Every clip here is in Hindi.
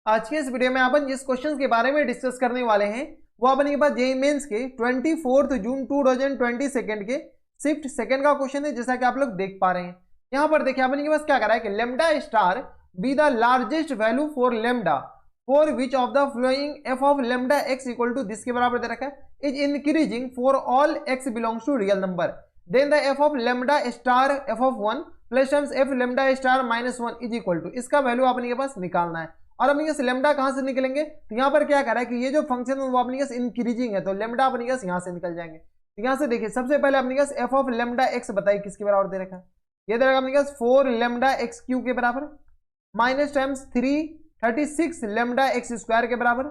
आज के इस वीडियो में अपन जिस क्वेश्चन के बारे में डिस्कस करने वाले हैं वो अपन के पास जेईई मेंस के 24 जून 2022 के शिफ्ट सेकंड का क्वेश्चन है, जैसा कि आप लोग देख पा रहे हैं। यहाँ पर देखिए अपन के पास क्या करा है कि lambda star be the largest value for lambda for which of the following f of lambda x equal to this के बराबर दे रखा है is increasing for all x belongs to real number, then the f of lambda star f of 1 plus times f lambda star minus 1 is equal to, इसका वैल्यू अपने के पास निकालना है। और अपने पास लेमडा कहां से निकलेंगे, तो यहाँ पर क्या करा है कि ये जो फंक्शन है वो अपने पास इंक्रीजिंग है, तो लेमडा अपने पास यहाँ से निकल जाएंगे। तो यहाँ से देखिए सबसे पहले अपने पास एफ ऑफ लेमडा एक्स बताइए किसके बराबर दे रखा है, ये दे रखा अपने पास 4 लेमडा एक्स क्यू के बराबर minus times 36 lambda x square के बराबर,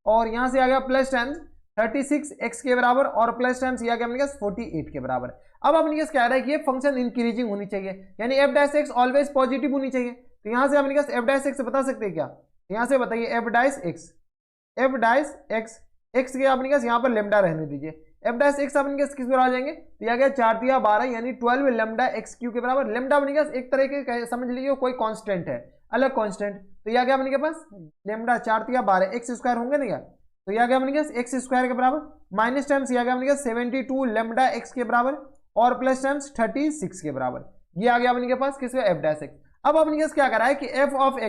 और यहाँ से आ गया प्लस टाइम्स 36 एक्स के बराबर और प्लस टाइम्स ये आ गया अपने पास 48 के बराबर। अब अपने पास क्या आ रहा है कि ये फंक्शन इंक्रीजिंग होनी चाहिए, यानी F dash x always positive होनी चाहिए। तो यहाँ से अपने पास एफ डैश एक्स बता सकते हैं क्या, यहाँ से बताइए एफ डैश एक्स एक्स के अपने पास यहाँ पर लेमडा रहने दीजिए, एफ डैश एक्स अपने पास किस बराबर आ जाएंगे, तो यह गया 4 तिया 12 यानी 12 लेमडा एक्स क्यू के बराबर। लेमडा अपने पास एक तरह के समझ लीजिए कोई कांस्टेंट है, अलग कांस्टेंट, तो यह गया अपने पास लेमडा 4 तिया 12 एक्स स्क्वायर होंगे ना, तो यह गया अपने पास एक्स स्क्वायर के बराबर माइनस टाइम्स यह गया अपने पास 72 लेमडा एक्स के बराबर और प्लस टाइम्स 36 के बराबर, ये आ गया अपने पास किसका एफ डैश एक्स। अब अपने पास क्या करा है कि एफ ऑफ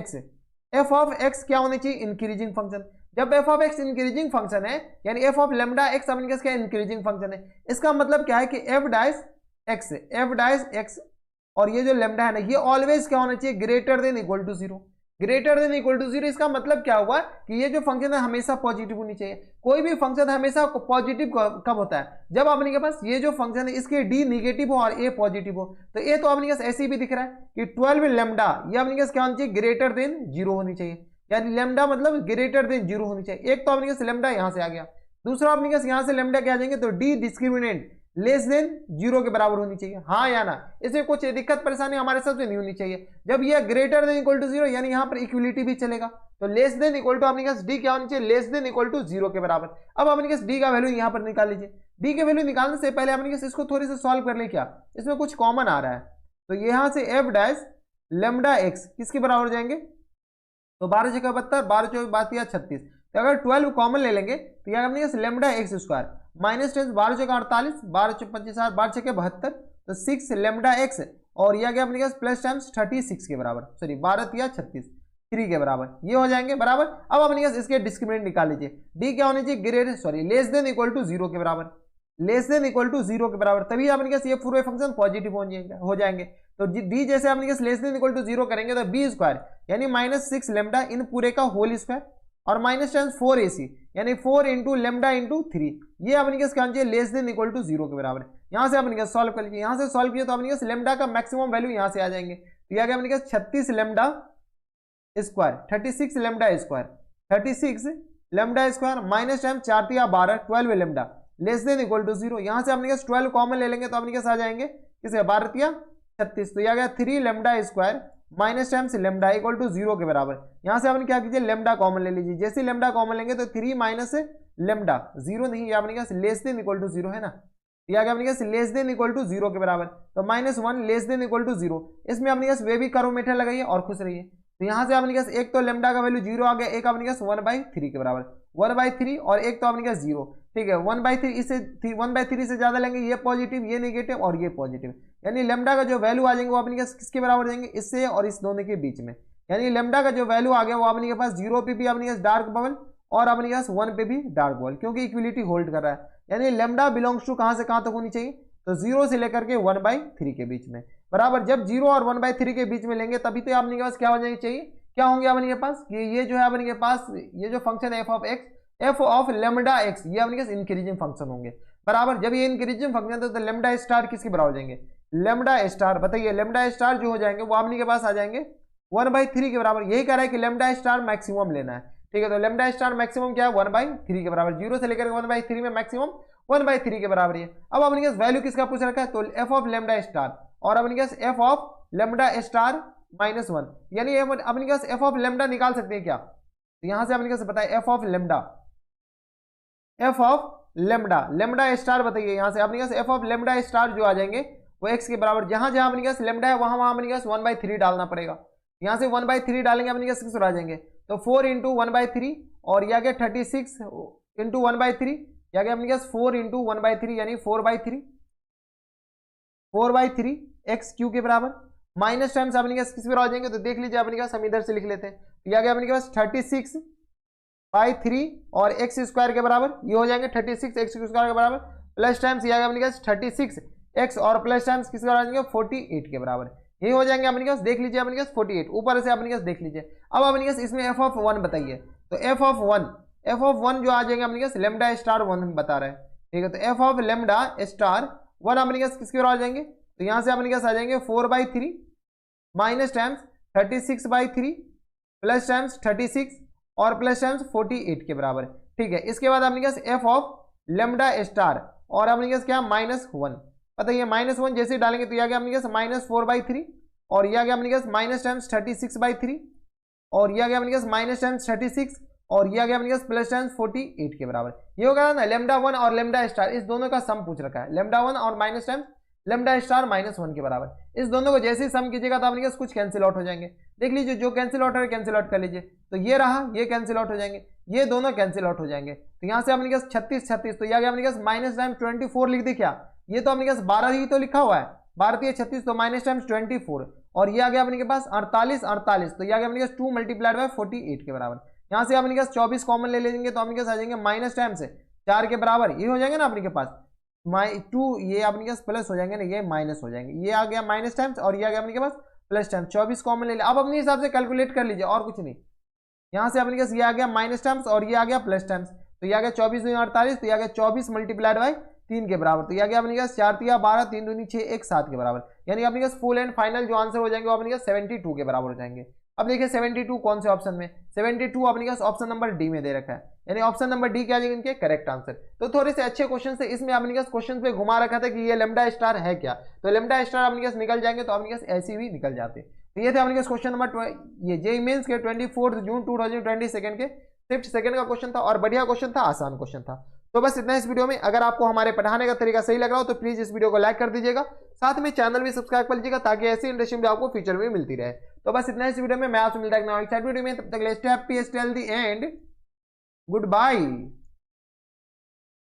एक्स क्या होनी चाहिए, इंक्रीजिंग फंक्शन। जब F of x increasing function है यानी एफ ऑफ लेमडा एक्स अपने पास क्या इंक्रीजिंग फंक्शन है, इसका मतलब क्या है कि एफ डैश एक्स और ये जो लेमडा है ना ये ऑलवेज क्या होना चाहिए, greater than equal to zero. Greater than equal to zero इसका मतलब क्या हुआ कि ये जो फंक्शन है हमेशा पॉजिटिव होनी चाहिए। कोई भी फंक्शन हमेशा पॉजिटिव कब होता है, जब अपने के पास ये जो फंक्शन है इसके डी निगेटिव हो और ए पॉजिटिव हो। तो ए तो अपने पास ऐसे भी दिख रहा है कि 12 लेमडा ये अपने पास क्या होनी चाहिए, ग्रेटर देन जीरो होनी चाहिए, यानी लेमडा मतलब ग्रेटर देन जीरो होनी चाहिए। एक तो अपने पास लेमडा यहाँ से आ गया, दूसरा अपने पास यहाँ से लेमडा क्या आ जाएंगे, तो D discriminant less than zero के बराबर होनी चाहिए, हाँ या ना। इसमें कुछ दिक्कत परेशानी हमारे हिसाब से नहीं होनी चाहिए। जब ये greater than equal to zero यानी यहाँ पर इक्वलिटी भी चलेगा, तो लेस देन इक्वल टू अपने पास डी क्या होनी चाहिए, less than equal to zero के बराबर। अब अपने पास डी का वैल्यू यहाँ पर निकाल लीजिए। डी के वैल्यू निकालने से पहले अपने पास इसको थोड़ी सी सॉल्व कर ले, क्या इसमें कुछ कॉमन आ रहा है, तो यहाँ से एफ डैश लेमडा एक्स किसके बराबर हो जाएंगे, तो 12 जगह 72 12 24 32 36, तो अगर 12 कॉमन ले लेंगे तो यह अपने लेमडा एक्स स्क्वायर माइनस 10 12 जगह 48 12 25 12 छः 72, तो 6 लेमडा एक्स और यह गया अपने पास प्लस टाइम्स 36 के बराबर, सॉरी 12 या 36 3 के बराबर, ये हो जाएंगे बराबर। अब अपने पास इसके डिस्क्रिमिनेंट निकाल लीजिए, डी क्या होनी चाहिए, greater sorry less than equal to zero के बराबर, less than equal to zero के बराबर, तभी अपने पास ये पूरे फंक्शन पॉजिटिव हो जाएंगे। तो डी जैसे अपने पास less than equal to zero करेंगे तो बी स्क्वायर यानी माइनस 6 लेमडा इन पूरे का होल स्क्वायर और माइनस टाइम्स 4 AC यानी 4 इंटू लेमडा इंटू 3, ये अपने पास क्या चाहिए, less than equal to zero के बराबर। यहाँ से अपने पास सॉल्व कर लीजिए, यहाँ से सॉल्व किया तो अपने पास लेमडा का मैक्सिमम वैल्यू यहाँ से आ जाएंगे, तो यह गया अपने पास 36 lambda square 36 lambda square 36 lambda square minus time 4 तिया 12 12 lambda less than equal to zero. यहाँ से अपने पास 12 कॉमन ले लेंगे तो अपने पास आ जाएंगे किसे 12 तिया 36, तो यह गया 3 lambda square minus times lambda equal to zero के बराबर। यहाँ से आपने क्या कीजिए, लेमडा कॉमन ले लीजिए, जैसे लेमडा कॉमन लेंगे तो 3 माइनस लेमडा जीरो नहीं, ये अपने पास less than equal to zero है ना, ये आ गया अपने पास less than equal to zero के बराबर, तो -1 less than equal to zero. इसमें अपने पास वे भी करो मीटर लगाइए और खुश रहिए। तो यहाँ से अपने पास एक तो लेमडा का वैल्यू जीरो आ गया, एक अपने पास 1/3 के बराबर 1/3 और एक तो अपने पास जीरो, ठीक है 1/3 इसे 1/3 से ज्यादा लेंगे, ये पॉजिटिव ये नेगेटिव और ये पॉजिटिव, यानी लेमडा का जो वैल्यू आ जाएंगे वो अपने पास किसके बराबर जाएंगे, इससे और इस दोनों के बीच में, यानी लेमडा का जो वैल्यू आ गया वो अपने पास 0 पे भी अपने पास डार्क बबल और अपने पास 1 पे भी डार्क बबल, क्योंकि इक्विलिटी होल्ड कर रहा है। यानी लेमडा बिलोंग्स टू कहां से कहां तक होनी चाहिए, तो 0 से लेकर के 1/3 के बीच में बराबर। जब 0 और 1/3 के बीच में लेंगे तभी तो अपने पास क्या हो जाना चाहिए, क्या होंगे अपने पास, ये जो है अपने पास ये जो फंक्शन है एफ ऑफ लेमडा एक्स ये अपने पास इंक्रीजिंग फंक्शन होंगे बराबर। जब ये इंक्रीजिंग फंक्शन तो लेमडा स्टार किसके बराबर हो जाएंगे, लेमडा स्टार बताइए, लेमडा स्टार जो हो जाएंगे वो अपने के पास आ जाएंगे 1/3 के बराबर। यही कह रहा है कि लेमडा स्टार मैक्सिमम लेना है, ठीक है, तो लेमडा स्टार मैक्सिमम क्या है 1/3 के बराबर, 0 से लेकर 1/3 में मैक्सिमम 1/3 के बराबर है। अब अपने पास वैल्यू किसका पूछ रखा है, तो एफ ऑफ लेमडा स्टार और अपने पास एफ ऑफ लेमडा स्टार -1, यानी अपने पास एफ ऑफ लेमडा निकाल सकते हैं क्या, तो यहां से अपने पास बताए एफ ऑफ लेमडा स्टार बताइए, यहां से अपने पास एफ ऑफ लेमडा स्टार जो आ जाएंगे वो एक्स के बराबर, जहां जहां अपने पास लेमडा है वहां वहां अपने पास 1/3 डालना पड़ेगा। यहां से 1/3 डालेंगे अपने पास किस आ जाएंगे, तो 4 इंटू 1/3 और यह आ गया 36 इंटू 1/3, यह आ गया अपने पास 4 इंटू 1/3 यानी 4/3 एक्स क्यू के बराबर। माइनस टाइम्स अपने पास किस बराबर आ जाएंगे, तो देख लीजिए अपने पास, हम इधर से लिख लेते हैं। तो यह आ गया अपने पास 36/3 और एक्स स्क्वायर के बराबर, ये हो जाएंगे 36 एक्स स्क्वायर के बराबर, प्लस टाइम्स ये आ गया अपने पास 36 एक्स और प्लस टाइम्स किस बराबर आ जाएंगे 48 के बराबर, ये हो जाएंगे अपने पास। देख लीजिए अपने पास 48 ऊपर से अपने पास देख लीजिए। अब अपने पास इसमें एफ ऑफ 1 बताइए, तो एफ ऑफ 1 जो आ जाएंगे अपने पास लेमडा स्टार 1 बता रहे हैं, ठीक है। तो एफ ऑफ लेमडा स्टार 1 अपने पास किसके बराबर आ जाएंगे, तो यहाँ से अपने पास आ जाएंगे 4/3 माइनस टाइम्स 36/3 प्लस टाइम्स 36 और प्लस टाइम्स 48 के बराबर, ठीक है। इसके बाद अपने पास एफ ऑफ लेमडा स्टार और अपने पास क्या -1, पता है -1 जैसे डालेंगे तो यह आ गया अपने पास -4/3 और यह आ गया अपने पास माइनस टाइम्स 36/3 और यह आ गया अपने पास माइनस टाइम्स 36 और यह आ गया अपने पास प्लस टाइम्स 48 के बराबर। ये होगा ना लेमडा 1 और लेमडा स्टार, इस दोनों का सम पूछ रखा है, लेमडा 1 और माइनस टाइम्स लेमडा स्टार -1 के बराबर। इस दोनों को जैसे ही सम कीजिएगा तो अपने पास कुछ कैंसिल आउट हो जाएंगे। देख लीजिए जो कैंसिल आउट है कैंसिल आउट कर लीजिए, तो ये रहा, ये कैंसिल आउट हो जाएंगे, ये दोनों कैंसिल आउट हो जाएंगे। तो यहाँ से अपने पास 36 तो यह आ गया अपने पास माइनस टाइम्स 24 लिख दी क्या, ये तो अपने पास 12 ही तो लिखा हुआ है, 12 36 तो माइनस टाइम्स 24 और ये आ गया अपने के पास 48 तो ये आ गया अपने पास 2 मल्टीप्लाइड बाय 48 के बराबर। यहाँ से अपने पास 24 कॉमन ले लेंगे तो अपने पास आ जाएंगे माइनस टाइम्स 4 के बराबर, ये हो जाएंगे ना अपने के पास 2, ये अपने पास प्लस हो जाएंगे ना, ये माइनस हो जाएंगे, ये आ गया माइनस टाइम्स और ये आ गया अपने के पास प्लस टाइम्स। 24 कॉमन ले लिया, अब अपने हिसाब से कैलकुलेट कर लीजिए और कुछ नहीं। यहाँ से अपने पास ये आ गया माइनस टाइम्स और ये आ गया प्लस टाइम्स, तो ये आ गया 24 दूनी 48 तो ये आ गया 24 मल्टीप्लाइड बाय 3 के बराबर, तो ये आ गया अपने पास 4 तिया 12 3 दूनी 6 1 7 के बराबर, यानी अपने पास फुल एंड फाइनल जो आंसर हो जाएंगे वो अपने पास 72 के बराबर हो जाएंगे। अब देखिए 72 कौन से ऑप्शन में, 72 अपने पास ऑप्शन नंबर डी में दे रखा है, यानी ऑप्शन नंबर डी क्या जाएगा इनके करेक्ट आंसर। तो थोड़े से अच्छे क्वेश्चन से इसमें अपने पास क्वेश्चन पे घुमा रखा था कि ये लेमडा स्टार है क्या, तो लेमडा स्टार अपने पास निकल जाएंगे तो अपने पास ऐसी भी निकल जाते। तो ये थे अपने पास क्वेश्चन नंबर ये जेईई मेंस के 24 जून 2022 के शिफ्ट सेकंड का क्वेश्चन था और बढ़िया क्वेश्चन था, आसान क्वेश्चन था। तो बस इतना इस वीडियो में। अगर आपको हमारे पढ़ाने का तरीका सही लग रहा हो तो प्लीज इस वीडियो को लाइक कर दीजिएगा, साथ में चैनल भी सब्सक्राइब कर लीजिएगा ताकि ऐसी इंटरेस्टिंग वीडियो आपको फ्यूचर में मिलती रहे। तो बस इतना इस वीडियो में, मैं आपसे मिलता है वीडियो में, तब तक stay happy stay healthy and good bye.